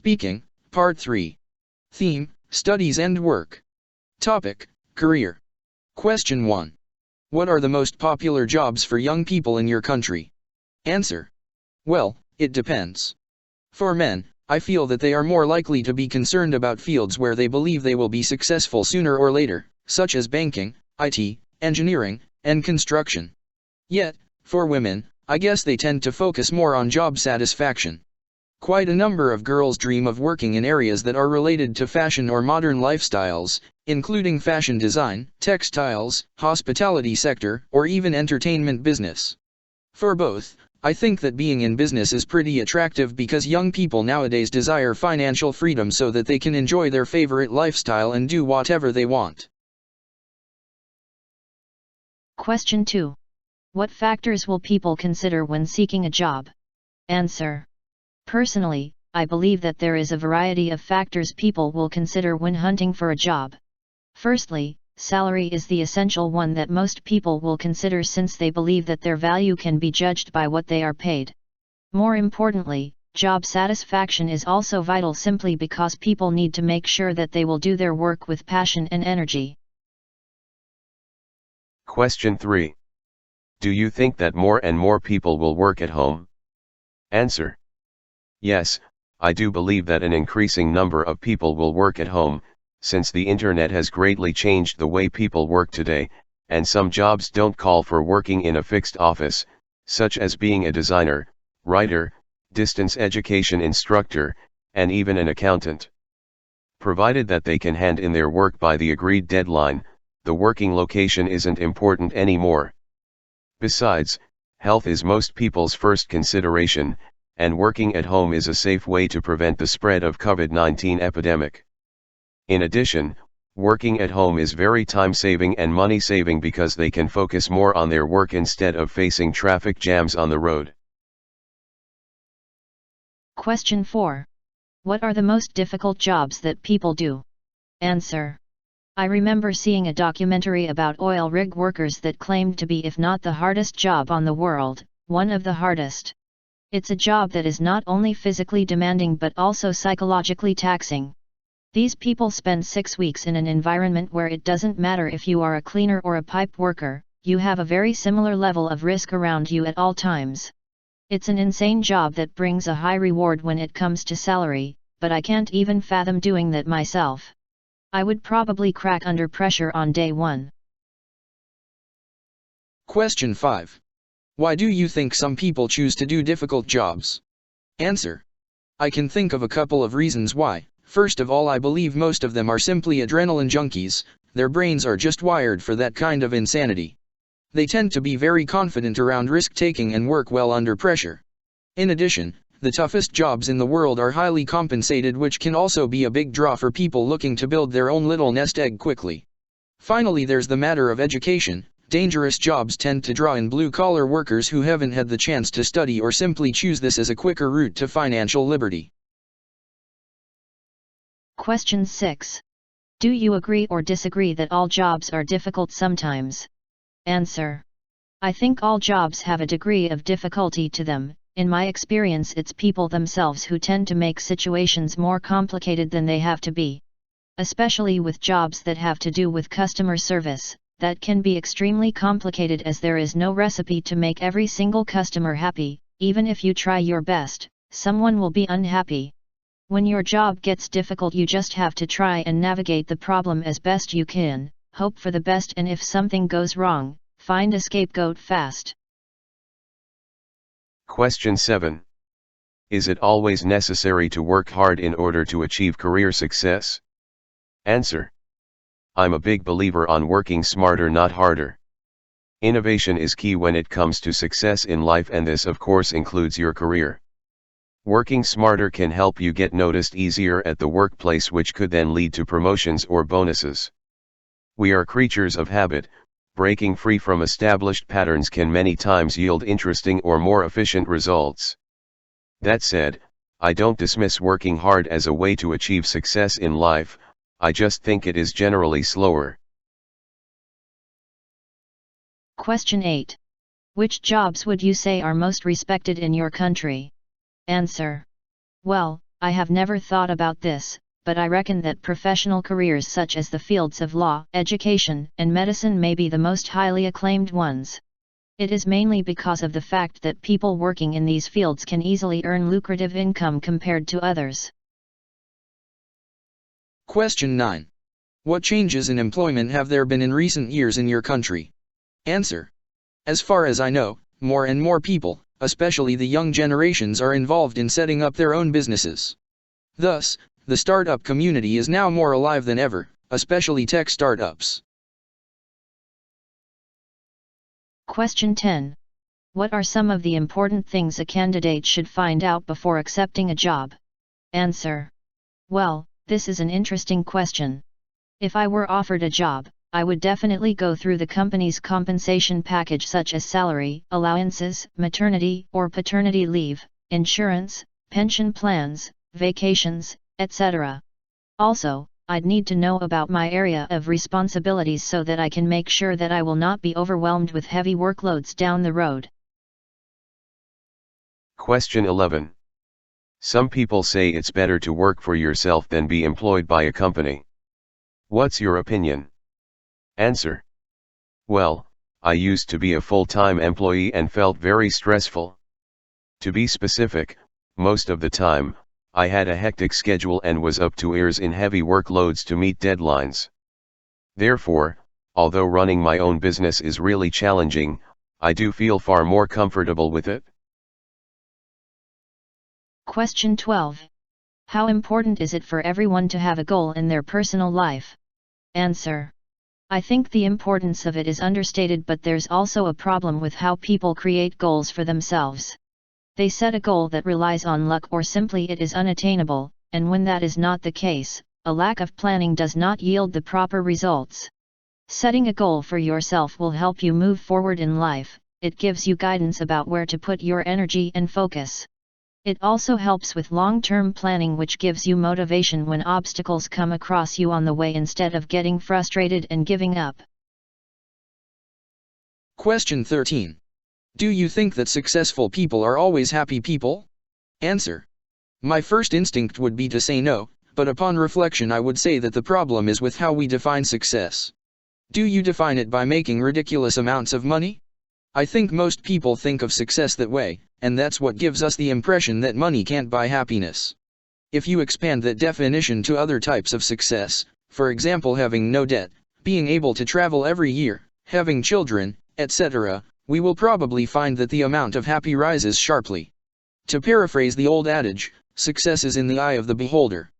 Speaking, Part 3. Theme, Studies and Work. Topic, Career. Question 1. What are the most popular jobs for young people in your country? Answer. Well, it depends. For men, I feel that they are more likely to be concerned about fields where they believe they will be successful sooner or later, such as banking, IT, engineering, and construction. Yet, for women, I guess they tend to focus more on job satisfaction. Quite a number of girls dream of working in areas that are related to fashion or modern lifestyles, including fashion design, textiles, hospitality sector, or even entertainment business. For both, I think that being in business is pretty attractive because young people nowadays desire financial freedom so that they can enjoy their favorite lifestyle and do whatever they want. Question 2. What factors will people consider when seeking a job? Answer. Personally, I believe that there is a variety of factors people will consider when hunting for a job. Firstly, salary is the essential one that most people will consider since they believe that their value can be judged by what they are paid. More importantly, job satisfaction is also vital simply because people need to make sure that they will do their work with passion and energy. Question 3. Do you think that more and more people will work at home? Answer. Yes, I do believe that an increasing number of people will work at home, since the internet has greatly changed the way people work today, and some jobs don't call for working in a fixed office, such as being a designer, writer, distance education instructor, and even an accountant. Provided that they can hand in their work by the agreed deadline, the working location isn't important anymore. Besides, health is most people's first consideration, and working at home is a safe way to prevent the spread of COVID-19 epidemic. In addition, working at home is very time-saving and money-saving because they can focus more on their work instead of facing traffic jams on the road. Question 4. What are the most difficult jobs that people do? Answer. I remember seeing a documentary about oil rig workers that claimed to be, if not the hardest job on the world, one of the hardest. It's a job that is not only physically demanding but also psychologically taxing. These people spend 6 weeks in an environment where it doesn't matter if you are a cleaner or a pipe worker, you have a very similar level of risk around you at all times. It's an insane job that brings a high reward when it comes to salary, but I can't even fathom doing that myself. I would probably crack under pressure on day one. Question 5. Why do you think some people choose to do difficult jobs? Answer. I can think of a couple of reasons why. First of all, I believe most of them are simply adrenaline junkies, their brains are just wired for that kind of insanity. They tend to be very confident around risk-taking and work well under pressure. In addition, the toughest jobs in the world are highly compensated, which can also be a big draw for people looking to build their own little nest egg quickly. Finally, there's the matter of education. Dangerous jobs tend to draw in blue-collar workers who haven't had the chance to study or simply choose this as a quicker route to financial liberty. Question 6. Do you agree or disagree that all jobs are difficult sometimes? Answer. I think all jobs have a degree of difficulty to them. In my experience, it's people themselves who tend to make situations more complicated than they have to be. Especially with jobs that have to do with customer service, that can be extremely complicated as there is no recipe to make every single customer happy. Even if you try your best, someone will be unhappy. When your job gets difficult, you just have to try and navigate the problem as best you can, hope for the best, and if something goes wrong, find a scapegoat fast. Question 7. Is it always necessary to work hard in order to achieve career success? Answer. I'm a big believer on working smarter, not harder. Innovation is key when it comes to success in life, and this of course includes your career. Working smarter can help you get noticed easier at the workplace, which could then lead to promotions or bonuses. We are creatures of habit. Breaking free from established patterns can many times yield interesting or more efficient results. That said, I don't dismiss working hard as a way to achieve success in life. I just think it is generally slower. Question 8. Which jobs would you say are most respected in your country? Answer. Well, I have never thought about this, but I reckon that professional careers such as the fields of law, education, and medicine may be the most highly acclaimed ones. It is mainly because of the fact that people working in these fields can easily earn lucrative income compared to others. Question 9. What changes in employment have there been in recent years in your country? Answer. As far as I know, more and more people, especially the young generations, are involved in setting up their own businesses. Thus, the startup community is now more alive than ever, especially tech startups. Question 10. What are some of the important things a candidate should find out before accepting a job? Answer. Well, this is an interesting question. If I were offered a job, I would definitely go through the company's compensation package such as salary, allowances, maternity or paternity leave, insurance, pension plans, vacations, etc. Also, I'd need to know about my area of responsibilities so that I can make sure that I will not be overwhelmed with heavy workloads down the road. Question 11. Some people say it's better to work for yourself than be employed by a company. What's your opinion? Answer. Well, I used to be a full-time employee and felt very stressful. To be specific, most of the time, I had a hectic schedule and was up to ears in heavy workloads to meet deadlines. Therefore, although running my own business is really challenging, I do feel far more comfortable with it. Question 12. How important is it for everyone to have a goal in their personal life? Answer. I think the importance of it is understated, but there's also a problem with how people create goals for themselves. They set a goal that relies on luck or simply it is unattainable, and when that is not the case, a lack of planning does not yield the proper results. Setting a goal for yourself will help you move forward in life. It gives you guidance about where to put your energy and focus. It also helps with long-term planning, which gives you motivation when obstacles come across you on the way instead of getting frustrated and giving up. Question 13. Do you think that successful people are always happy people? Answer. My first instinct would be to say no, but upon reflection I would say that the problem is with how we define success. Do you define it by making ridiculous amounts of money? I think most people think of success that way, and that's what gives us the impression that money can't buy happiness. If you expand that definition to other types of success, for example having no debt, being able to travel every year, having children, etc., we will probably find that the amount of happy rises sharply. To paraphrase the old adage, success is in the eye of the beholder.